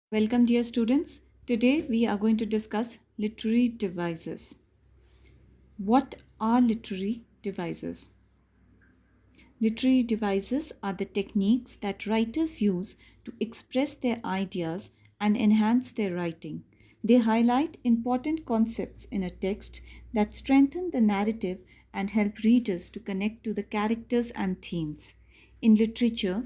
Welcome, dear students. Today we are going to discuss literary devices. What are literary devices? Literary devices are the techniques that writers use to express their ideas and enhance their writing. They highlight important concepts in a text that strengthen the narrative and help readers to connect to the characters and themes. In literature,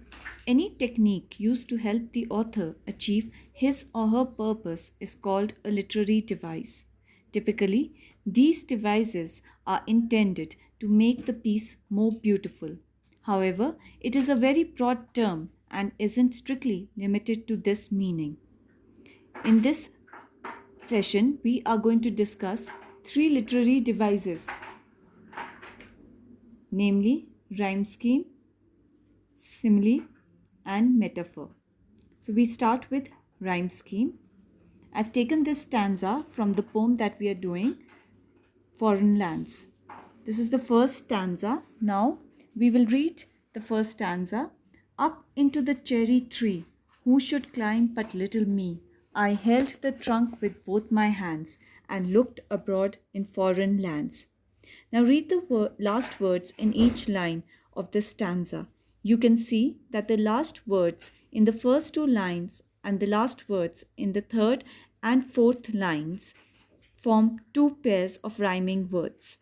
any technique used to help the author achieve his or her purpose is called a literary device. Typically, these devices are intended to make the piece more beautiful. However, it is a very broad term and isn't strictly limited to this meaning. In this session, we are going to discuss three literary devices, namely rhyme scheme, simile, and metaphor. So we start with rhyme scheme. I've taken this stanza from the poem that we are doing, Foreign Lands. This is the first stanza. Now we will read the first stanza. Up into the cherry tree, who should climb but little me? I held the trunk with both my hands and looked abroad in foreign lands. Now read the last words in each line of this stanza. You can see that the last words in the first two lines and the last words in the third and fourth lines form two pairs of rhyming words.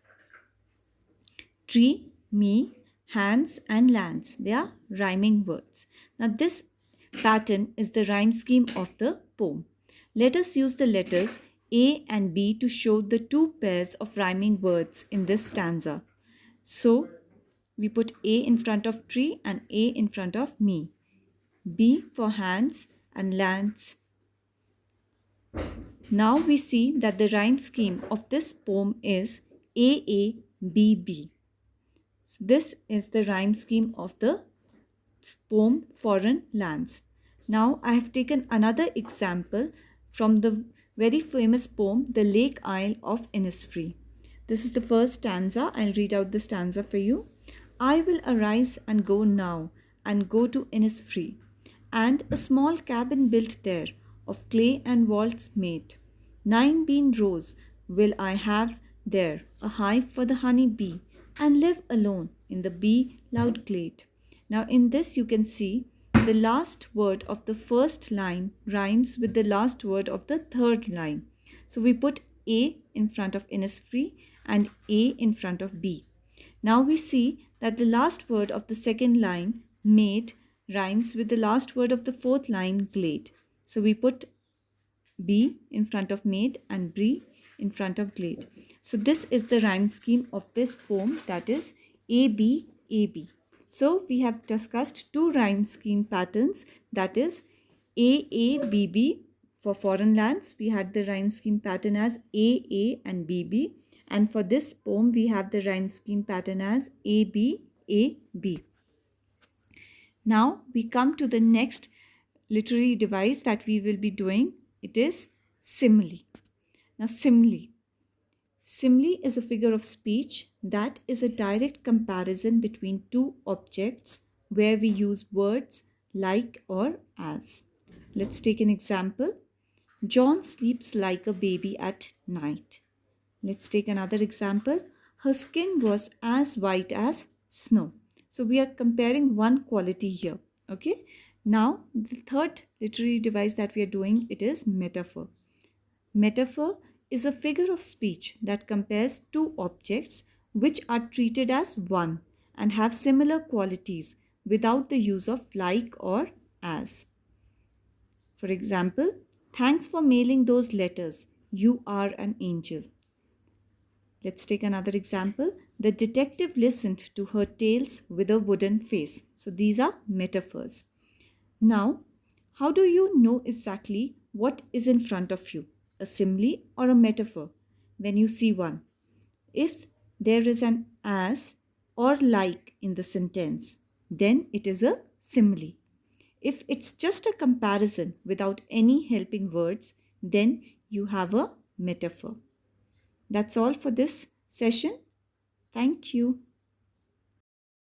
Tree, me, hands, and lands. They are rhyming words. Now, this pattern is the rhyme scheme of the poem. Let us use the letters A and B to show the two pairs of rhyming words in this stanza. So, we put A in front of tree and A in front of me. B for hands and lands. Now we see that the rhyme scheme of this poem is AABB. So this is the rhyme scheme of the poem Foreign Lands. Now I have taken another example from the very famous poem The Lake Isle of Innisfree. This is the first stanza. I'll read out the stanza for you. I will arise and go now and go to Innisfree, and a small cabin built there of clay and vaults made. 9 bean rows will I have there, a hive for the honey bee, and live alone in the bee loud glade. Now, in this, you can see the last word of the first line rhymes with the last word of the third line. So, we put A in front of Innisfree and A in front of B. Now, we see that the last word of the second line, made, rhymes with the last word of the fourth line, glade. So, we put B in front of made and B in front of glade. So this is the rhyme scheme of this poem, that is ABAB. So we have discussed two rhyme scheme patterns, that is AABB for foreign lands. We had the rhyme scheme pattern as AA and BB, and for this poem we have the rhyme scheme pattern as ABAB. Now we come to the next literary device that we will be doing. It is simile. Now, simile. Simile is a figure of speech that is a direct comparison between two objects where we use words like or as. Let's take an example. John sleeps like a baby at night. Let's take another example. Her skin was as white as snow. So we are comparing one quality here. Okay. Now, the third literary device that we are doing, it is metaphor. Metaphor is a figure of speech that compares two objects which are treated as one and have similar qualities without the use of like or as. For example, thanks for mailing those letters. You are an angel. Let's take another example. The detective listened to her tales with a wooden face. So these are metaphors. Now, how do you know exactly what is in front of you, a simile or a metaphor, when you see one? If there is an as or like in the sentence, then it is a simile. If it's just a comparison without any helping words, then you have a metaphor. That's all for this session. Thank you.